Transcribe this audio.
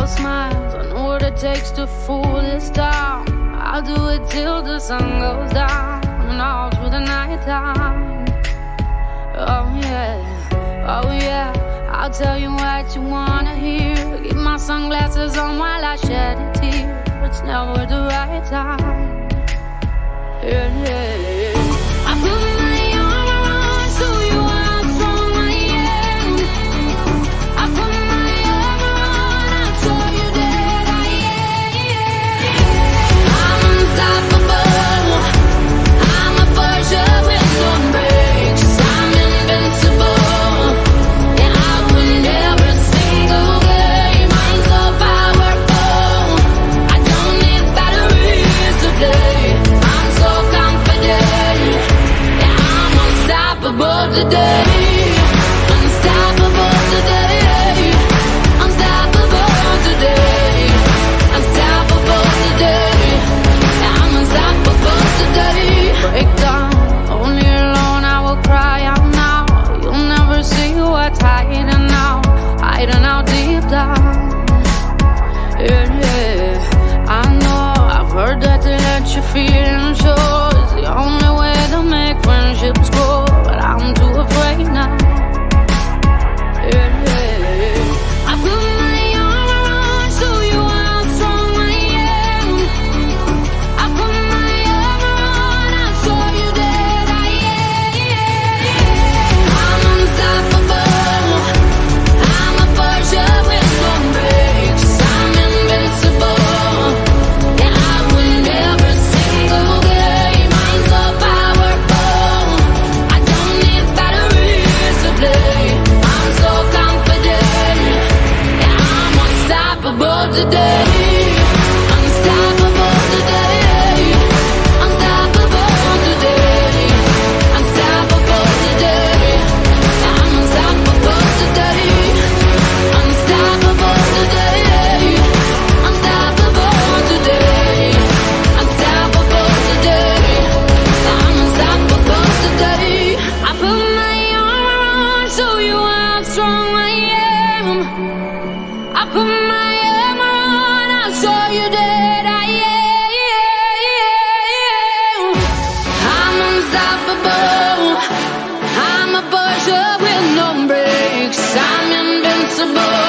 your smiles. I know what it takes to fool this town. I'll do it till the sun goes down and all through the night time. Oh yeah, oh yeah, I'll tell you what you wanna hear. Keep my sunglasses on while I shed a tear. It's never the right time. Yeah, yeah, yeah. I put my arm around so you are strong I am. I put my arm around, I show you that I am. I'm unstoppable. I'm a Porsche with no brakes. I'm invincible. Yeah, I win every single game. I'm so powerful. I don't need batteries to play. I'm so confident. Yeah, I'm unstoppable today. Unstoppable today. Unstoppable today. Unstoppable today. Yeah, I'm unstoppable today. Break down, only alone I will cry out now. You'll never see what's hiding out, hiding out deep down. Yeah, yeah, I know, I've heard that to let your feelings show is the only way to make friendships grow, but I'm too afraid now. Yeah, yeah, yeah. I put my arm around so you how strong I am. I put my arm around, I'll show you that I am. I'm unstoppable. I'm a Porsche with no brakes. I'm invincible. Yeah, I win every single game. I'm so powerful. I don't need batteries to play. I'm so confident. Yeah, I'm unstoppable today. Unstoppable today. Unstoppable today. Unstoppable today. Yeah, I'm unstoppable today. Unstoppable today. Unstoppable today. Unstoppable today. I'm unstoppable today. I put my arm around so you how strong I am. I put my arm around, I'll show you that I am. I'm unstoppable. I'm a Porsche with no brakes. I'm invincible.